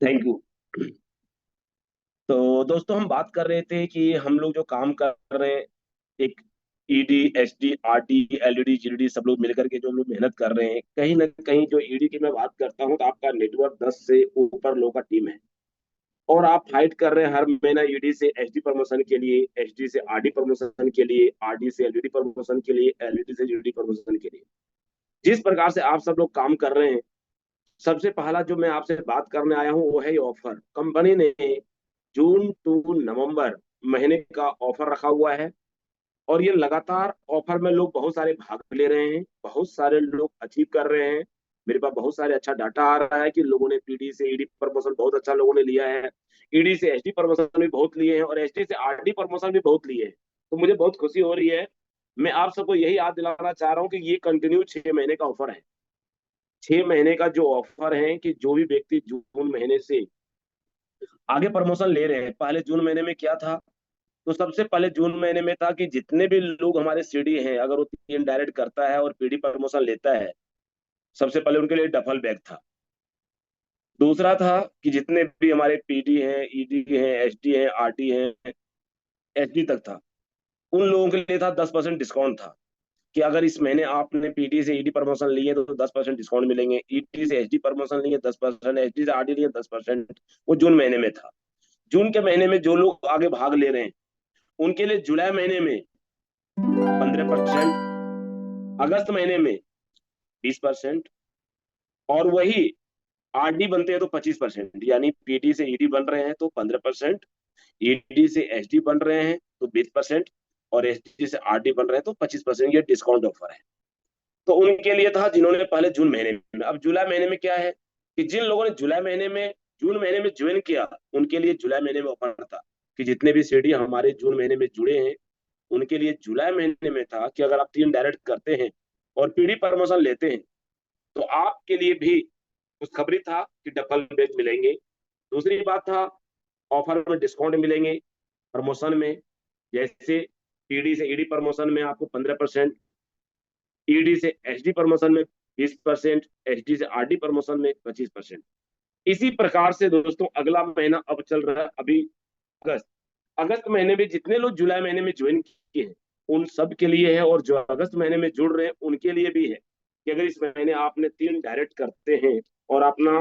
Thank you. तो दोस्तों हम बात कर रहे थे कि हम लोग जो काम कर रहे हैं, एक ED, SD, RD, LED, GD सब लोग मिलकर के जो लोग मेहनत कर रहे हैं, कहीं ना कहीं जो ईडी की मैं बात करता हूँ तो आपका नेटवर्क 10 से ऊपर लोगों का टीम है। और आप फाइट कर रहे हैं हर महीना ईडी से एसडी प्रमोशन के लिए, एसडी से आरडी प्रमोशन के लिए, आरडी से एलईडी प्रमोशन के लिए, एलईडी से जीडी प्रमोशन के लिए। जिस प्रकार से आप सब लोग काम कर रहे हैं, सबसे पहला जो मैं आपसे बात करने आया हूँ वो है ये ऑफर। कंपनी ने जून टू नवंबर महीने का ऑफर रखा हुआ है। और ये लगातार ऑफर में लोग बहुत सारे भाग ले रहे हैं, बहुत सारे लोग अचीव कर रहे हैं। मेरे पास बहुत सारे अच्छा डाटा आ रहा है कि लोगों ने पीडी से ईडी प्रमोशन बहुत अच्छा लोगों ने लिया है, ईडी से एसडी प्रमोशन भी बहुत लिए हैं, और एसडी से आरडी प्रमोशन भी बहुत लिए हैं। तो मुझे बहुत खुशी हो रही है। मैं आप सबको यही याद दिलाना चाह रहा हूँ कि ये कंटिन्यू 6 महीने का ऑफर है। 6 महीने का जो ऑफर है कि जो भी व्यक्ति जून महीने से आगे प्रमोशन ले रहे हैं, पहले जून महीने में क्या था? तो सबसे पहले जून महीने में था कि जितने भी लोग हमारे सीडी हैं, अगर वो 3 डायरेक्ट करता है और पीडी प्रमोशन लेता है, सबसे पहले उनके लिए डबल बैग था। दूसरा था कि जितने भी हमारे पीडी हैं, ईडी हैं, एसडी हैं, आरटी हैं, एसडी तक था, उन लोगों के लिए था 10% डिस्काउंट था। कि अगर इस महीने आपने पीडी से ईडी प्रमोशन लिए तो 10% डिस्काउंट मिलेंगे, ईडी से एसडी प्रमोशन लिए 10%, एसडी से आरडी लिए 10%। वो जून महीने में था। जून के महीने में जो लोग आगे भाग ले रहे हैं, उनके लिए जुलाई महीने में 15%, अगस्त महीने में 20%, और वही आरडी बनते हैं तो 25%। यानी पीडी से ईडी बन रहे हैं तो 15%, ईडी से एसडी बन रहे हैं तो 20%, और एसडी से आरडी बन रहे हैं तो 25%। ये डिस्काउंट ऑफर है। तो उनके लिए था जिन्होंने पहले जून महीने में। अब जुलाई महीने में क्या है कि जिन लोगों ने जुलाई महीने में जून महीने में ज्वाइन किया, उनके लिए जुलाई महीने में ऑफर था कि जितने भी सीडी हमारे जून महीने में जुड़े हैं, उनके लिए जुलाई महीने में था कि अगर आप 3 डायरेक्ट करते हैं और पीडी प्रमोशन लेते हैं, तो आपके लिए भी खुशखबरी था कि डबल बैग मिलेंगे। दूसरी बात था, ऑफर में डिस्काउंट मिलेंगे प्रमोशन में। जैसे पीडी से ईडी प्रमोशन में आपको 15%, ईडी से एसडी प्रमोशन में 20%, एसडी से आरडी प्रमोशन में 25%। इसी प्रकार से दोस्तों अगला महीना अब चल रहा है अभी अगस्त। अगस्त महीने में जितने लोग जुलाई महीने में ज्वाइन किए हैं, उन सब के लिए है, और जो अगस्त महीने में जुड़ रहे हैं उनके लिए भी है कि अगर इस महीने आपने 3 डायरेक्ट करते हैं और अपना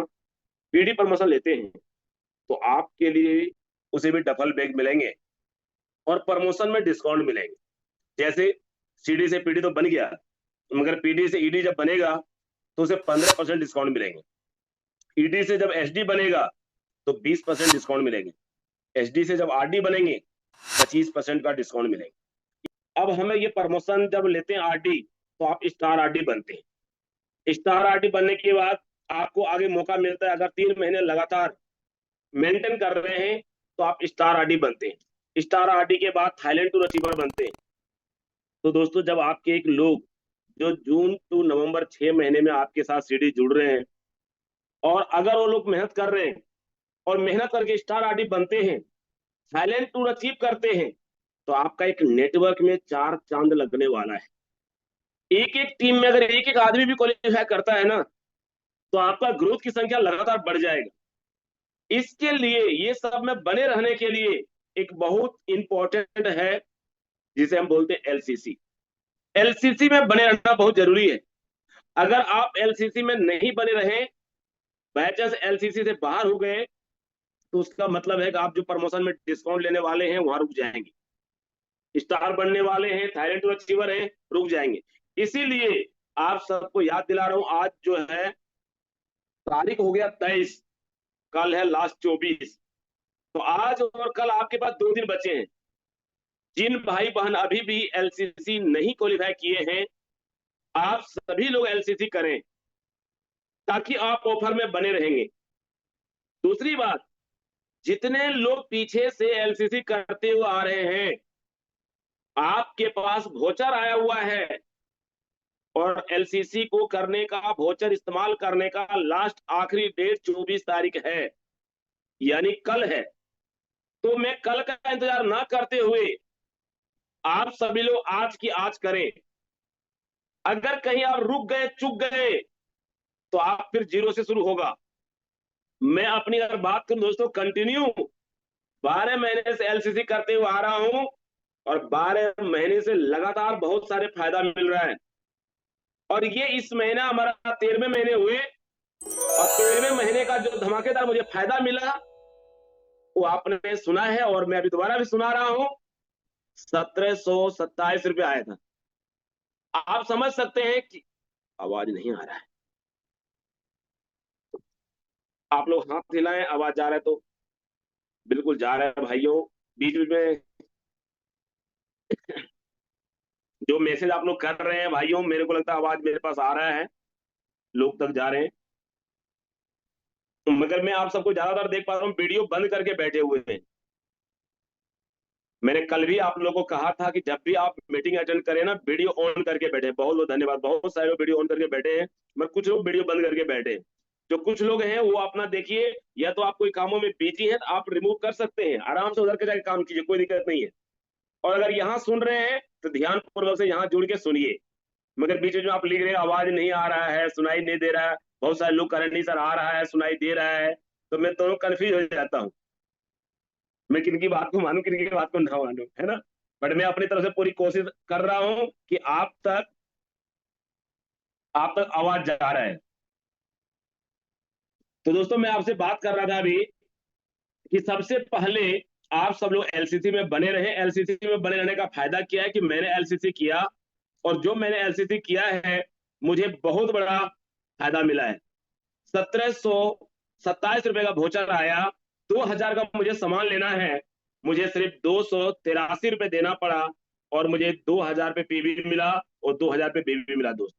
पीडी प्रमोशन लेते हैं, तो आपके लिए उसे भी डबल बैग मिलेंगे और प्रमोशन में डिस्काउंट मिलेंगे। जैसे सीडी से पीडी तो बन गया, मगर पीडी से ईडी जब बनेगा तो उसे 15% डिस्काउंट मिलेंगे। ईडी से जब एसडी बनेगा तो 20% डिस्काउंट मिलेंगे। एसडी से जब आरडी बनेंगे 25% का डिस्काउंट मिलेंगे। अब हमें ये प्रमोशन जब लेते हैं आरडी, तो आप स्टार आरडी बनते हैं। स्टार आरडी बनने के बाद आपको आगे मौका मिलता है, अगर 3 महीने लगातार मेंटेन कर रहे हैं तो आप स्टार आरडी बनते हैं। स्टार आरडी के बाद थाईलैंड टू अचीवर बनते हैं। तो दोस्तों जब आपके एक लोग जो जून टू नवंबर 6 महीने में आपके साथ सीडी जुड़ रहे हैं, और अगर वो लोग मेहनत कर रहे हैं और मेहनत करके स्टार आरडी बनते हैं, थाईलैंड टूर अचीव करते हैं, तो आपका एक नेटवर्क में 4 चांद लगने वाला है। एक एक टीम में अगर एक एक आदमी भी क्वालिफाई करता है ना, तो आपका ग्रोथ की संख्या लगातार बढ़ जाएगा। इसके लिए ये सब में बने रहने के लिए एक बहुत इंपॉर्टेंट है जिसे हम बोलते हैं एलसीसी। एलसीसी में बने रहना बहुत जरूरी है। अगर आप एलसीसी में नहीं बने रहे, बाय चांस एलसीसी से बाहर हो गए, तो उसका मतलब है कि आप जो प्रमोशन में डिस्काउंट लेने वाले हैं वहां रुक जाएंगे, स्टार बनने वाले हैं, थाईलैंड टू अचीवर हैं, रुक जाएंगे। इसीलिए आप सबको याद दिला रहा हूं, आज जो है तारीख हो गया 23, कल है लास्ट 24। तो आज और कल आपके पास 2 दिन बचे हैं। जिन भाई बहन अभी भी एलसीसी नहीं क्वालिफाई किए हैं, आप सभी लोग एलसीसी करें, ताकि आप ऑफर में बने रहेंगे। दूसरी बात, जितने लोग पीछे से एलसीसी करते हुए आ रहे हैं, आपके पास वोचर आया हुआ है, और एलसीसी को करने का, वोचर इस्तेमाल करने का लास्ट आखिरी डेट 24 तारीख है, यानी कल है। तो मैं कल का इंतजार ना करते हुए आप सभी लोग आज की आज करें। अगर कहीं आप रुक गए, चूक गए, तो आप फिर जीरो से शुरू होगा। मैं अपनी अगर बात करूं दोस्तों, कंटिन्यू 12 महीने से एलसीसी करते हुए आ रहा हूं, और 12 महीने से लगातार बहुत सारे फायदा मिल रहा है। और ये इस महीना हमारा 13वें महीने हुए, और 13वें महीने का जो धमाकेदार मुझे फायदा मिला वो आपने सुना है, और मैं अभी दोबारा भी सुना रहा हूं। 1727 रुपये आया था। आप समझ सकते हैं कि आवाज नहीं आ रहा है, आप लोग हाथ हिलाएं, आवाज जा रहा है तो बिल्कुल जा रहा है भाइयों। बीच बीच में जो मैसेज आप लोग कर रहे हैं भाइयों, मेरे को लगता है आवाज मेरे पास आ रहा है, लोग तक जा रहे हैं। मगर मैं आप सबको ज्यादातर देख पा रहा हूँ वीडियो बंद करके बैठे हुए हैं। मैंने कल भी आप लोगों को कहा था कि जब भी आप मीटिंग अटेंड करें ना, वीडियो ऑन करके बैठे। बहुत लोग धन्यवाद, बहुत सारे लोग वीडियो ऑन करके बैठे हैं, मगर कुछ लोग वीडियो बंद करके बैठे हैं। जो कुछ लोग हैं वो अपना देखिए, या तो आप कोई कामों में बिजी हैं तो आप रिमूव कर सकते हैं, आराम से उधर के जाके काम कीजिए, कोई दिक्कत नहीं है। और अगर यहाँ सुन रहे हैं तो ध्यान पूर्वक से यहाँ जुड़ के सुनिए। मगर बीच में आप लिख रहे हैं आवाज नहीं आ रहा है, सुनाई नहीं दे रहा है, बहुत सारे लोग करें नहीं सर आ रहा है, सुनाई दे रहा है, तो मैं दोनों कंफ्यूज हो जाता हूँ, मैं किनकी बात को मानूं किनकी बात को ना मानूं, है ना। बट मैं अपनी तरफ से पूरी कोशिश कर रहा हूं कि आप तक आवाज जा रहा है। तो दोस्तों मैं आपसे बात कर रहा था अभी कि सबसे पहले आप सब लोग एलसीसी में बने रहे। एलसीसी में बने रहने का फायदा क्या है कि मैंने एलसीसी किया, और जो मैंने एलसीसी किया है मुझे बहुत बड़ा फायदा मिला है। 1727 रुपए का वोचर आया, 2000 का मुझे सामान लेना है, मुझे सिर्फ 283 रुपए देना पड़ा, और मुझे 2000 पे पीवी मिला और 2000 पे बीवी मिला दोस्त।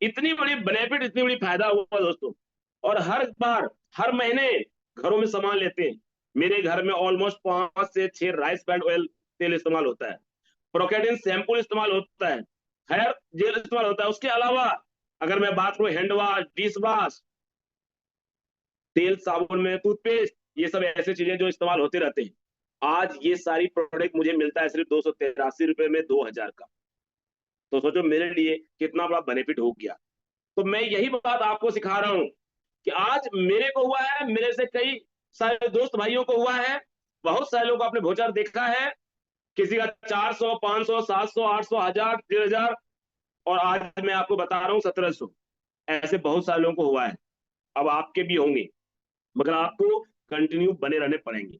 इतनी बड़ी बेनिफिट, इतनी बड़ी फायदा हुआ दोस्तों। और हर बार, हर महीने घरों में सामान लेते हैं। मेरे घर में ऑलमोस्ट 5 से 6 राइस ब्रांड ऑयल तेल इस्तेमाल होता है, प्रोकेटिन शैम्पू इस्तेमाल होता है, हेयर जेल इस्तेमाल होता है। उसके अलावा अगर मैं बात करूं हैंड वाश, डिश वाश, तेल साबुन में टूथपेस्ट, ये सब ऐसी चीजें जो इस्तेमाल होते रहते हैं। आज ये सारी प्रोडक्ट मुझे मिलता है सिर्फ 283 रुपए में 2000 का। तो सोचो मेरे लिए कितना बड़ा बेनिफिट हो गया। तो मैं यही बात आपको सिखा रहा हूं कि आज मेरे को हुआ है, मेरे से कई सारे दोस्त भाइयों को हुआ है, बहुत सारे लोग आपने भोचार देखा है, किसी का 400, 500, 700, 800, 1000, 1500, और आज मैं आपको बता रहा हूँ 1700। ऐसे बहुत सारे लोगों को हुआ है, अब आपके भी होंगे, मगर आपको कंटिन्यू बने रहने पड़ेंगे।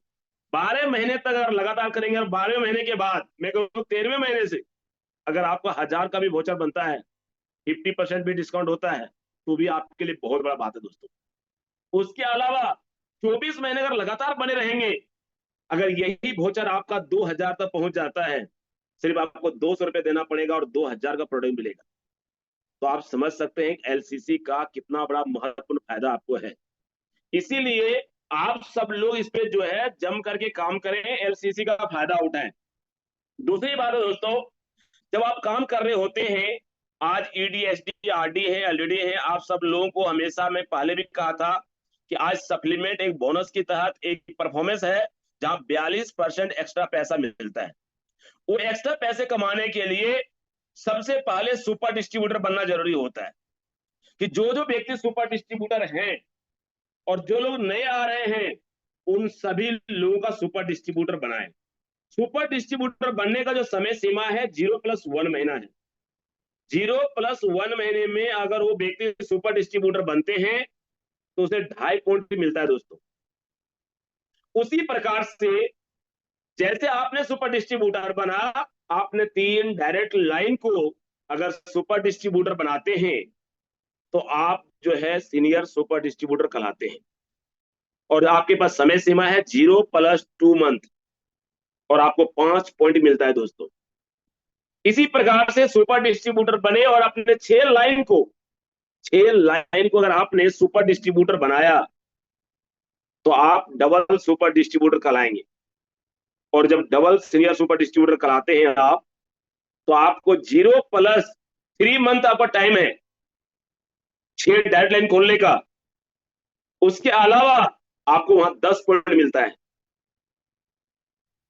12 महीने तक अगर लगातार करेंगे, और 12वें महीने के बाद मैं कहूँ 13वें महीने से अगर आपका 1000 का भी वोचर बनता है, 50% भी डिस्काउंट होता है, तो भी आपके लिए बहुत बड़ा बात है दोस्तों। उसके अलावा 24 महीने अगर लगातार बने रहेंगे, अगर यही वोचर आपका 2000 तक पहुंच जाता है, सिर्फ आपको 200 रुपए देना पड़ेगा और 2000 का प्रोडक्ट मिलेगा। तो आप समझ सकते हैं एलसीसी का कितना बड़ा महत्वपूर्ण फायदा आपको है। इसीलिए आप सब लोग इस पे जो है जम करके काम करें, एलसीसी का फायदा उठाएं। दूसरी बात है दोस्तों, जब आप काम कर रहे होते हैं, आज ईडी एसडी आरडी है एलईडी है, आप सब लोगों को हमेशा मैं पहले भी कहा था कि आज सप्लीमेंट एक बोनस की तहत एक परफॉर्मेंस है जहां 42% एक्स्ट्रा पैसा मिलता है। वो एक्स्ट्रा पैसे कमाने के लिए सबसे पहले सुपर डिस्ट्रीब्यूटर बनना जरूरी होता है। कि जो जो व्यक्ति सुपर डिस्ट्रीब्यूटर हैं और जो लोग नए आ रहे हैं, उन सभी लोगों का सुपर डिस्ट्रीब्यूटर बनाएं। सुपर डिस्ट्रीब्यूटर बनने का जो समय सीमा है 0+1 महीना है। 0+1 महीने में अगर वो व्यक्ति सुपर डिस्ट्रीब्यूटर बनते हैं तो उसे 2.5 पॉइंट मिलता है दोस्तों। उसी प्रकार से जैसे आपने सुपर डिस्ट्रीब्यूटर बना, आपने 3 डायरेक्ट लाइन को अगर सुपर डिस्ट्रीब्यूटर बनाते हैं तो आप जो है सीनियर सुपर डिस्ट्रीब्यूटर कहलाते हैं, और आपके पास समय सीमा है 0+2 मंथ, और आपको 5 पॉइंट मिलता है दोस्तों। इसी प्रकार से सुपर डिस्ट्रीब्यूटर बने और अपने 6 लाइन को अगर आपने सुपर डिस्ट्रीब्यूटर बनाया तो आप डबल सुपर डिस्ट्रीब्यूटर कहलाएंगे। और जब डबल सीनियर सुपर डिस्ट्रीब्यूटर कहलाते हैं आप, तो आपको 0+3 मंथ आपका टाइम है 6 लाइन खोलने का। उसके अलावा आपको वहां 10 पॉइंट मिलता है।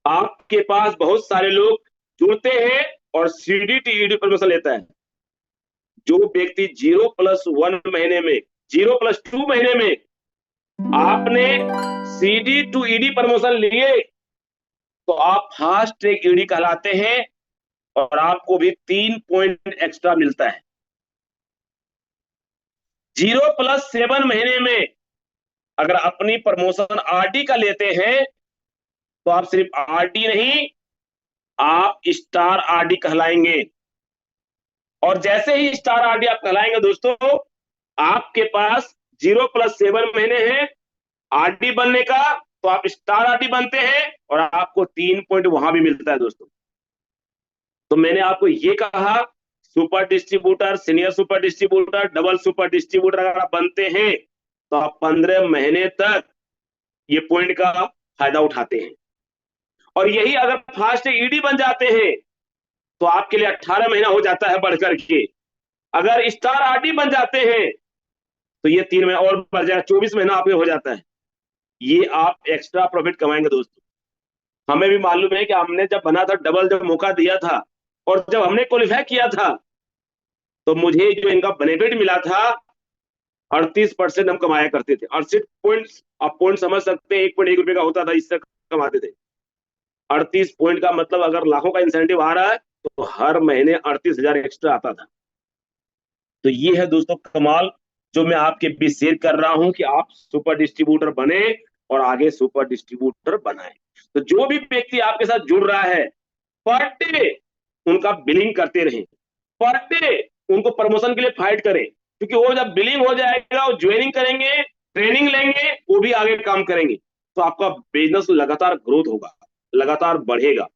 आपके पास बहुत सारे लोग जुड़ते हैं और सीडीटी ईडी परमिशन लेता है। जो व्यक्ति 0+1 महीने में, 0+2 महीने में आपने सीडी टू ईडी प्रमोशन लिए तो आप फास्ट ट्रैक ईडी कहलाते हैं और आपको भी 3 पॉइंट एक्स्ट्रा मिलता है। 0+7 महीने में अगर अपनी प्रमोशन आरडी का लेते हैं तो आप सिर्फ आरडी नहीं, आप स्टार आरडी कहलाएंगे। और जैसे ही स्टार आरडी आप कहलाएंगे दोस्तों, आपके पास 0+7 महीने हैं आरडी बनने का, तो आप स्टार आरडी बनते हैं और आपको 3 पॉइंट वहां भी मिलता है दोस्तों। तो मैंने आपको ये कहा, super distributor, senior super distributor, double super distributor अगर आप बनते हैं तो आप 15 महीने तक ये पॉइंट का फायदा उठाते हैं। और यही अगर फास्ट ईडी बन जाते हैं तो आपके लिए 18 महीना हो जाता है बढ़कर के। अगर स्टार आरडी बन जाते हैं तो ये 3 महीना और बढ़ जाएगा, 24 महीना आपके हो जाता है। ये आप एक्स्ट्रा प्रॉफिट कमाएंगे दोस्तों। हमें भी मालूम है कि हमने जब बना था, डबल जब मौका दिया था और जब हमने क्वालिफाई किया था तो मुझे जो इनका बेनिफिट मिला था 38% हम कमाया करते थे। 68 पॉइंट, आप पॉइंट समझ सकते हैं, 1.1 रुपए का होता था, इससे कमाते थे। 38 पॉइंट का मतलब अगर लाखों का इंसेंटिव आ रहा है तो हर महीने 38,000 एक्स्ट्रा आता था। तो ये है दोस्तों कमाल जो मैं आपके बीच शेयर कर रहा हूं कि आप सुपर डिस्ट्रीब्यूटर बने और आगे सुपर डिस्ट्रीब्यूटर बनाए। तो जो भी व्यक्ति आपके साथ जुड़ रहा है, पर डे उनका बिलिंग करते रहें, पर डे उनको प्रमोशन के लिए फाइट करें, क्योंकि वो जब बिलिंग हो जाएगा वो ज्वाइनिंग करेंगे, ट्रेनिंग लेंगे, वो भी आगे काम करेंगे, तो आपका बिजनेस लगातार ग्रोथ होगा, लगातार बढ़ेगा।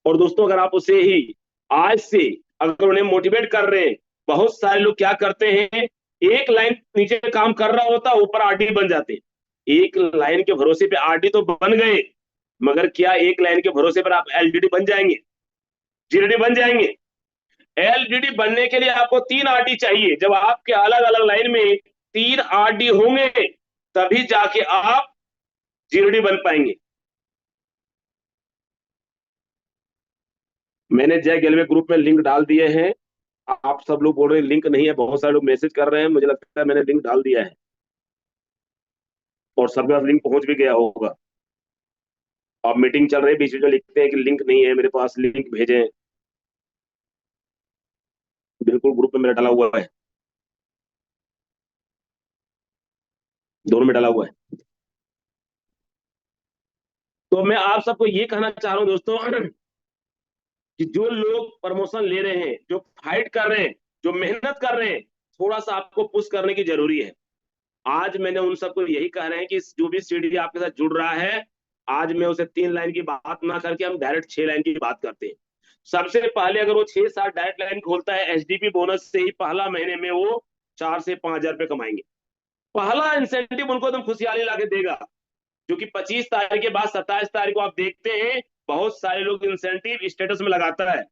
और दोस्तों अगर आप उसे ही आज से अगर उन्हें मोटिवेट कर रहे हैं, बहुत सारे लोग क्या करते हैं, एक लाइन नीचे काम कर रहा होता, ऊपर आरडी बन जाते। एक लाइन के भरोसे पे आरडी तो बन गए, मगर क्या एक लाइन के भरोसे पर आप एलडीडी बन जाएंगे, जीडीडी बन जाएंगे? एलडीडी बनने के लिए आपको 3 आरडी चाहिए। जब आपके अलग अलग लाइन में 3 आरडी होंगे तभी जाके आप जीडीडी बन पाएंगे। मैंने जय गेलवे ग्रुप में लिंक डाल दिए हैं। आप सब लोग बोल रहे हैं लिंक नहीं है, बहुत सारे लोग मैसेज कर रहे हैं, मुझे लगता है मैंने लिंक डाल दिया है और सबके पास लिंक पहुंच भी गया होगा। अब मीटिंग चल रही है, बीच में लिखते हैं कि लिंक नहीं है मेरे पास, लिंक भेजें। बिल्कुल ग्रुप में मेरा डाला हुआ है, दोनों में डाला हुआ है। तो मैं आप सबको ये कहना चाह रहा हूं दोस्तों कि जो लोग प्रमोशन ले रहे हैं, जो फाइट कर रहे हैं, जो मेहनत कर रहे हैं, थोड़ा सा आपको पुश करने की जरूरी है। आज मैंने उन सबको यही कह रहे हैं कि जो भी सीढ़ी आपके साथ जुड़ रहा है, आज मैं उसे 3 लाइन की बात ना करके हम डायरेक्ट 6 लाइन की बात करते हैं। सबसे पहले अगर वो 6-7 डायरेक्ट लाइन खोलता है, एसडीपी बोनस से ही पहला महीने में वो 4 से 5 हजार रुपए कमाएंगे। पहला इंसेंटिव उनको एकदम खुशहाली लाके देगा, जो कि 25 तारीख के बाद 27 तारीख को आप देखते हैं बहुत सारे लोग इंसेंटिव स्टेटस में लगाता है।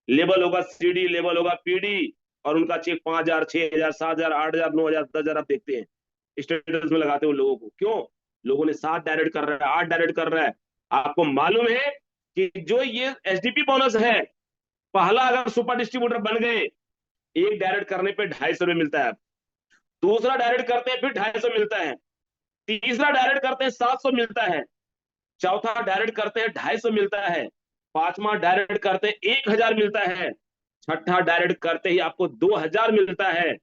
लेबल होगा सीडी, लेबल होगा पीडी, और उनका चेक 5 हजार, 6 हजार, 7 हजार, 8 हजार, 9 हजार, 10 हजार आप देखते हैं स्टेटस में लगाते हैं उन लोगों को। क्यों? लोगों ने 7 डायरेक्ट कर रहा है, 8 डायरेक्ट कर रहा है। आपको मालूम है कि जो ये एसडीपी बोनस है, पहला अगर सुपर डिस्ट्रीब्यूटर बन गए, एक डायरेक्ट करने पे 250 रुपए मिलता है, दूसरा डायरेक्ट करते हैं फिर 250 मिलता है, तीसरा डायरेक्ट करते हैं 700 मिलता है, चौथा डायरेक्ट करते हैं 250 मिलता है, पांचवा डायरेक्ट करते हैं 1000 मिलता है, छठा डायरेक्ट करते ही आपको 2000 मिलता है,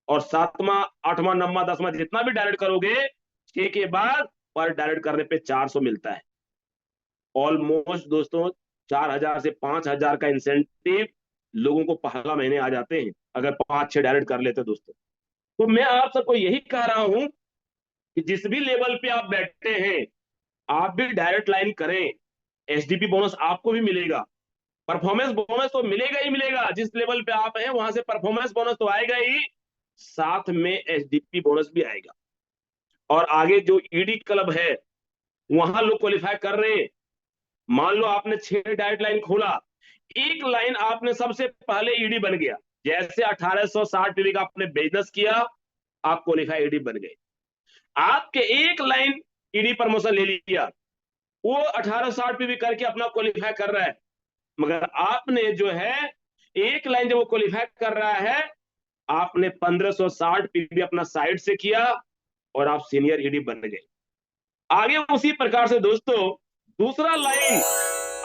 और सातवां, आठवां, नौवां, 10वां जितना भी डायरेक्ट करोगे 6 के बाद पर डायरेक्ट करने पे 400 मिलता है। ऑलमोस्ट दोस्तों 4000 से 5000 का इंसेंटिव लोगों को पहला महीने आ जाते हैं अगर 5-6 डायरेक्ट कर लेते दोस्तों। तो मैं आप सबको यही कह रहा हूं कि जिस भी लेवल पे आप बैठे हैं, आप भी डायरेक्ट लाइन करें, एसडीपी बोनस आपको भी मिलेगा, परफॉर्मेंस बोनस तो मिलेगा ही मिलेगा। जिस लेवल पे आप हैं वहां से परफॉर्मेंस बोनस तो आएगा ही, साथ में एसडीपी बोनस भी आएगा। और आगे जो ईडी क्लब है वहां लोग क्वालिफाई कर रहे हैं। मान लो आपने 6 डायरेक्ट लाइन खोला, एक लाइन आपने सबसे पहले ईडी बन गया, जैसे 1860 पीवी का आपने बिजनेस किया, आप क्वालिफाई ईडी बन गए। आपके एक लाइन ईडी प्रमोशन ले लिया, वो 1860 पीवी करके अपना क्वालिफाई कर रहा है, मगर आपने जो है एक लाइन जब वो क्वालिफाई कर रहा है, आपने 1560 पीवी अपना साइड से किया और आप सीनियर ईडी बन गए। आगे उसी प्रकार से दोस्तों दूसरा लाइन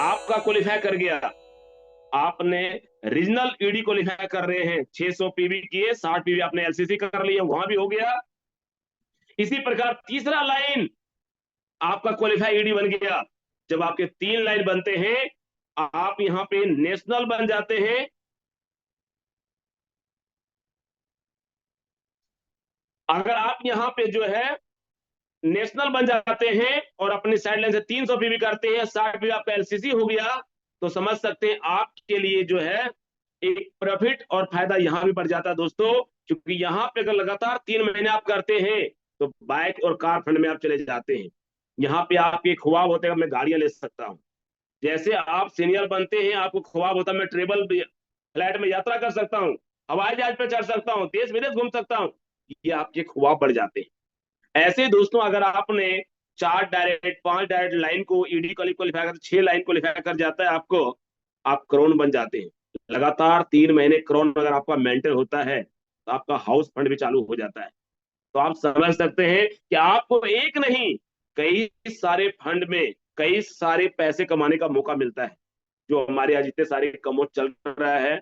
आपका क्वालिफाई कर गया, आपने रीजनल ईडी क्वालिफाई कर रहे हैं, 600 पीवी किए, 60 पीवी आपने एलसीसी कर लिया, वहां भी हो गया। इसी प्रकार तीसरा लाइन आपका क्वालिफाई ईडी बन गया। जब आपके 3 लाइन बनते हैं, आप यहां पे नेशनल बन जाते हैं। अगर आप यहां पे जो है नेशनल बन जाते हैं और अपनी साइड लाइन से 300 पीवी करते हैं, 60 पीवी आपका एलसीसी हो गया, तो समझ सकते हैं आपके लिए जो है एक प्रॉफिट और फायदा यहां भी बढ़ जाता है दोस्तों। क्योंकि यहां पे अगर लगातार 3 महीने आप करते हैं तो बाइक और कार फंड में आप चले जाते हैं। यहाँ पे आपके ख्वाब होते हैं मैं गाड़ियां ले सकता हूँ। जैसे आप सीनियर बनते हैं, आपको ख्वाब होता है मैं ट्रेवल फ्लाइट में यात्रा कर सकता हूँ, हवाई जहाज पे चढ़ सकता हूँ, देश विदेश घूम सकता हूँ। ये आपके ख्वाब बढ़ जाते हैं। ऐसे दोस्तों अगर आपने 4 डायरेक्ट 5 डायरेक्ट लाइन को ईडी क्वालिफाई कर, 6 लाइन क्वालिफाई कर जाता है आपको, आप करोड़ बन जाते हैं। लगातार 3 महीने करोड़ अगर आपका मेंटेन होता है तो आपका हाउस फंड भी चालू हो जाता है। तो आप समझ सकते हैं कि आपको एक नहीं कई सारे फंड में कई सारे पैसे कमाने का मौका मिलता है। जो हमारे आज इतने सारे कमो चल रहा है,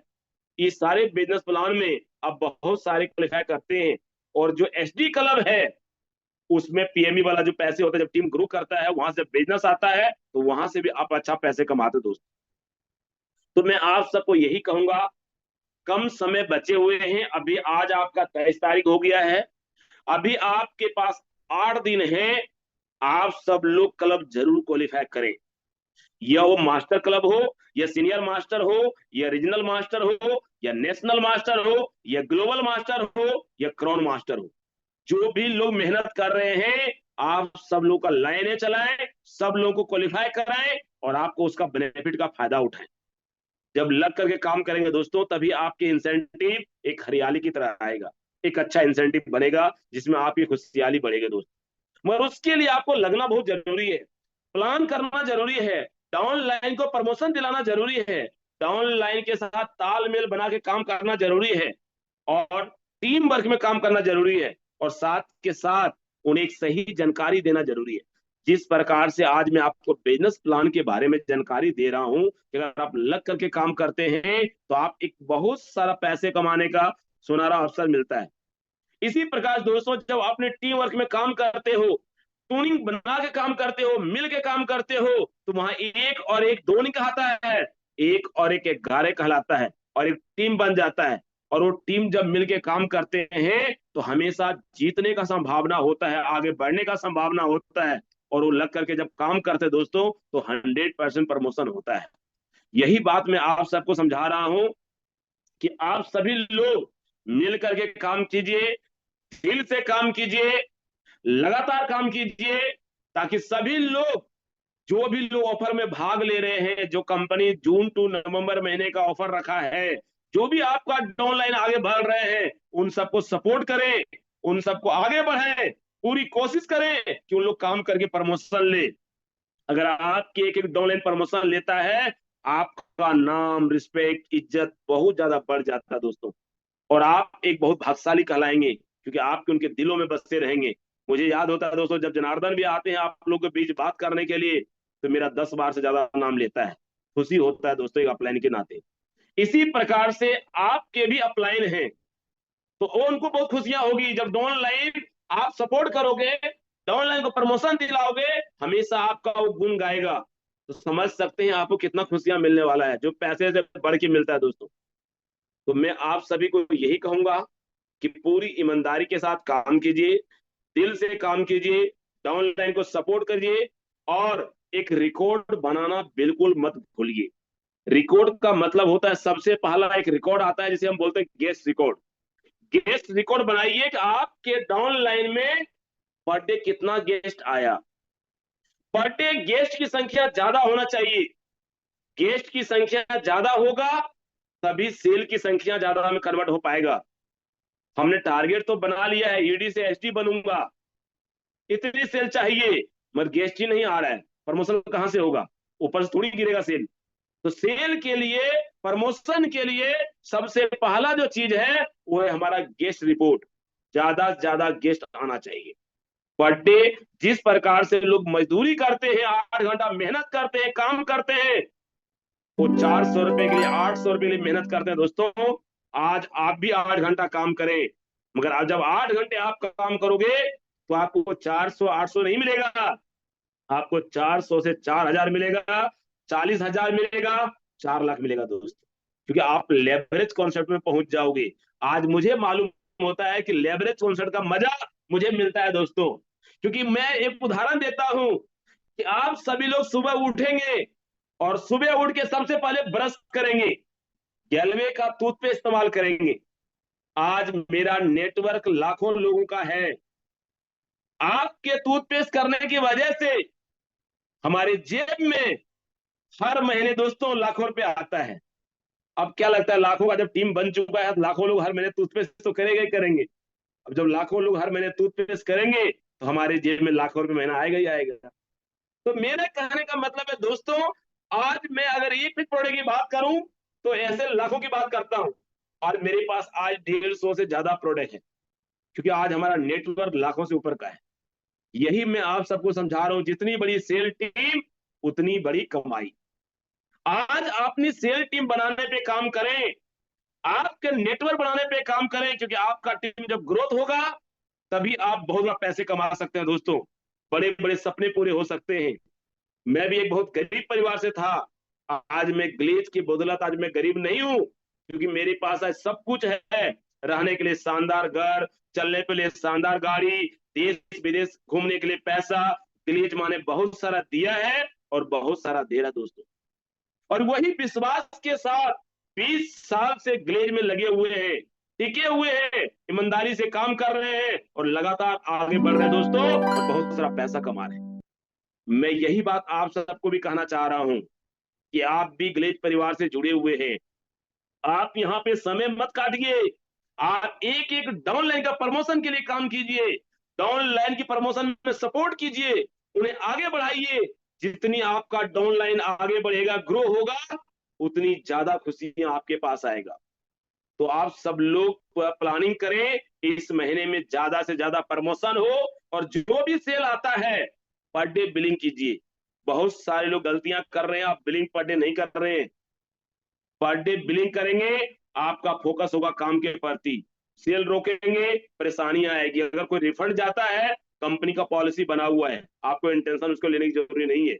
इस सारे बिजनेस प्लान में आप बहुत सारे क्वालिफाई करते हैं। और जो एसडी क्लब है उसमें पीएमई वाला जो पैसे होते हैं, जब टीम ग्रो करता है वहां से बिजनेस आता है, तो वहां से भी आप अच्छा पैसे कमाते दोस्त। तो मैं आप सबको यही कहूंगा, कम समय बचे हुए हैं, अभी आज आपका 23 तारीख हो गया है, अभी आपके पास 8 दिन है। आप सब लोग क्लब जरूर क्वालिफाई करें, या वो मास्टर क्लब हो, या सीनियर मास्टर हो, या रीजनल मास्टर हो, या नेशनल मास्टर हो, या ग्लोबल मास्टर हो, या क्राउन मास्टर हो। जो भी लोग मेहनत कर रहे हैं, आप सब लोग का लाइनें चलाएं, सब लोगों को क्वालिफाई कराएं और आपको उसका बेनिफिट का फायदा उठाएं। जब लग करके काम करेंगे दोस्तों, तभी आपके इंसेंटिव एक हरियाली की तरह आएगा, एक अच्छा इंसेंटिव बनेगा जिसमें आपकी खुशहाली बढ़ेगी दोस्तों। मगर उसके लिए आपको लगना बहुत जरूरी है, प्लान करना जरूरी है, डाउन लाइन को प्रमोशन दिलाना जरूरी है, डाउन लाइन के साथ तालमेल बना के काम करना जरूरी है, और टीम वर्क में काम करना जरूरी है, और साथ के साथ उन्हें एक सही जानकारी देना जरूरी है। जिस प्रकार से आज मैं आपको बिजनेस प्लान के बारे में जानकारी दे रहा हूं कि अगर आप लग करके काम करते हैं तो आप एक बहुत सारा पैसे कमाने का सुनहरा अवसर मिलता है। इसी प्रकार दोस्तों जब अपने टीम वर्क में काम करते हो, टूनिंग बना के काम करते हो, मिल के काम करते हो, तो वहां एक और एक दो नहीं कहलाता है, एक और एक 11 कहलाता है, और एक टीम बन जाता है। और वो टीम जब मिलके काम करते हैं तो हमेशा जीतने का संभावना होता है, आगे बढ़ने का संभावना होता है। और वो लग करके जब काम करते हैं दोस्तों तो 100% प्रमोशन होता है। यही बात मैं आप सबको समझा रहा हूं कि आप सभी लोग मिल करके काम कीजिए, दिल से काम कीजिए, लगातार काम कीजिए, ताकि सभी लोग जो भी लोग ऑफर में भाग ले रहे हैं, जो कंपनी जून टू नवंबर महीने का ऑफर रखा है, जो भी आपका ऑनलाइन आगे बढ़ रहे हैं, उन सबको सपोर्ट करें, उन सबको आगे बढ़ाएं, पूरी कोशिश करें कि उन लोग काम करके प्रमोशन ले। अगर आपके एक एक डाउनलाइन प्रमोशन लेता है, आपका नाम रिस्पेक्ट इज्जत बहुत ज्यादा बढ़ जाता है दोस्तों, और आप एक बहुत भाग्यशाली कहलाएंगे क्योंकि आपके उनके दिलों में बसते रहेंगे। मुझे याद होता है दोस्तों जब जनार्दन भी आते हैं आप लोग के बीच बात करने के लिए, तो मेरा 10 बार से ज्यादा नाम लेता है। खुशी होता है दोस्तों एक अपलाइन के नाते। इसी प्रकार से आपके भी अपलाइन हैं, तो उनको बहुत खुशियां होगी जब डाउनलाइन आप सपोर्ट करोगे, डाउनलाइन को प्रमोशन दिलाओगे, हमेशा आपका वो गुण गाएगा। तो समझ सकते हैं आपको कितना खुशियां मिलने वाला है, जो पैसे से बढ़ के मिलता है दोस्तों। तो मैं आप सभी को यही कहूंगा कि पूरी ईमानदारी के साथ काम कीजिए, दिल से काम कीजिए, डाउनलाइन को सपोर्ट करिए, और एक रिकॉर्ड बनाना बिल्कुल मत भूलिए। रिकॉर्ड का मतलब होता है, सबसे पहला एक रिकॉर्ड आता है जिसे हम बोलते हैं गेस्ट रिकॉर्ड। गेस्ट रिकॉर्ड बनाइए कि आपके डाउनलाइन में पर डे कितना गेस्ट आया। पर डे गेस्ट की संख्या ज्यादा होना चाहिए, गेस्ट की संख्या ज्यादा होगा तभी सेल की संख्या ज्यादा में कन्वर्ट हो पाएगा। हमने टारगेट तो बना लिया है, ईडी से एसडी बनूंगा, इतनी सेल चाहिए, मगर गेस्ट ही नहीं आ रहा है, प्रमोशन कहां से होगा, ऊपर से थोड़ी गिरेगा सेल। तो सेल के लिए, प्रमोशन के लिए सबसे पहला जो चीज है वो है हमारा गेस्ट रिपोर्ट। ज्यादा से ज्यादा गेस्ट आना चाहिए। पर डे जिस प्रकार से लोग मजदूरी करते हैं, 8 घंटा मेहनत करते हैं, काम करते हैं, वो 400 रुपए के लिए, 800 रुपए के लिए मेहनत करते हैं दोस्तों। आज आप भी 8 घंटा काम करें, मगर आज जब 8 घंटे आप काम करोगे तो आपको 400 800 नहीं मिलेगा, आपको 400 से 4000 मिलेगा, 40,000 मिलेगा, 4 लाख मिलेगा दोस्तों, क्योंकि आप लेवरेज कॉन्सेप्ट में पहुंच जाओगे। आज मुझे मालूम होता है कि लेवरेज कॉन्सेप्ट का मजा मुझे मिलता है दोस्तों, क्योंकि मैं एक उदाहरण देता हूं कि आप सभी लोग सुबह उठेंगे और सुबह उठ के सबसे पहले ब्रश करेंगे, गैलवे का टूथपेस्ट इस्तेमाल करेंगे। आज मेरा नेटवर्क लाखों लोगों का है, आपके टूथपेस्ट करने की वजह से हमारे जेब में हर महीने दोस्तों लाखों रुपए आता है। अब क्या लगता है, लाखों का जब टीम बन चुका है, लाखों लोग हर महीने टूथपेस्ट तो करेंगे ही करेंगे। अब जब लाखों लोग हर महीने टूथपेस्ट करेंगे तो हमारे जेब में लाखों रुपए महीना आएगा ही आएगा। तो मेरे कहने का मतलब है दोस्तों, आज मैं अगर एक भी प्रोडक्ट की बात करूं तो ऐसे लाखों की बात करता हूं, और मेरे पास आज 150 से ज्यादा प्रोडक्ट है, क्योंकि आज हमारा नेटवर्क लाखों से ऊपर का है। यही मैं आप सबको समझा रहा हूं, जितनी बड़ी सेल टीम उतनी बड़ी कमाई। आज अपनी सेल टीम बनाने पे काम करें, आपके नेटवर्क बनाने पे काम करें, क्योंकि आपका टीम जब ग्रोथ होगा तभी आप बहुत बड़ा पैसे कमा सकते हैं दोस्तों, बड़े बड़े सपने पूरे हो सकते हैं। मैं भी एक बहुत गरीब परिवार से था, आज मैं ग्लेज की बदौलत आज मैं गरीब नहीं हूं, क्योंकि मेरे पास आज सब कुछ है, रहने के लिए शानदार घर, चलने के लिए शानदार गाड़ी, देश विदेश घूमने के लिए पैसा। ग्लेज माने बहुत सारा दिया है और बहुत सारा दे रहा दोस्तों, और वही विश्वास के साथ 20 साल से ग्लेज में लगे हुए हैं, टिके हुए हैं, ईमानदारी से काम कर रहे हैं और लगातार आगे बढ़ रहे हैं दोस्तों, और बहुत सारा पैसा कमा रहे हैं। मैं यही बात आप सबको भी कहना चाह रहा हूं कि आप भी ग्लेज परिवार से जुड़े हुए हैं, आप यहाँ पे समय मत काटिए, आप एक एक डाउनलाइन का प्रमोशन के लिए काम कीजिए, डाउनलाइन की प्रमोशन में सपोर्ट कीजिए, उन्हें आगे बढ़ाइए। जितनी आपका डाउनलाइन आगे बढ़ेगा, ग्रो होगा, उतनी ज्यादा खुशियां आपके पास आएगा। तो आप सब लोग प्लानिंग करें, इस महीने में ज्यादा से ज्यादा प्रमोशन हो, और जो भी सेल आता है पर डे बिलिंग कीजिए। बहुत सारे लोग गलतियां कर रहे हैं, आप बिलिंग पर डे नहीं कर रहे हैं। पर डे बिलिंग करेंगे, आपका फोकस होगा काम के प्रति, सेल रोकेंगे परेशानी आएगी। अगर कोई रिफंड जाता है, कंपनी का पॉलिसी बना हुआ है, आपको इंटेंशन उसको लेने की जरूरी नहीं है।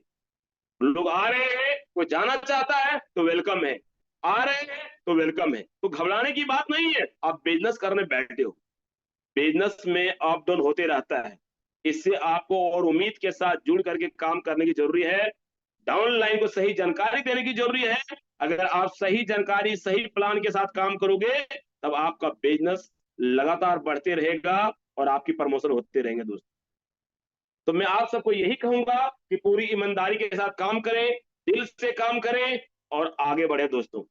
लोग आ रहे हैं, कोई जाना चाहता है तो वेलकम है, आ रहे हैं तो वेलकम है, तो घबराने की बात नहीं है। आप बिजनेस करने बैठे हो, बिजनेस में अप डाउन होते रहता है, इससे आपको और उम्मीद के साथ जुड़ करके काम करने की जरूरी है। डाउनलाइन को सही जानकारी देने की जरूरी है। अगर आप सही जानकारी सही प्लान के साथ काम करोगे, तब आपका बिजनेस लगातार बढ़ते रहेगा और आपकी प्रमोशन होते रहेंगे दोस्तों। तो मैं आप सबको यही कहूंगा कि पूरी ईमानदारी के साथ काम करें, दिल से काम करें और आगे बढ़े दोस्तों।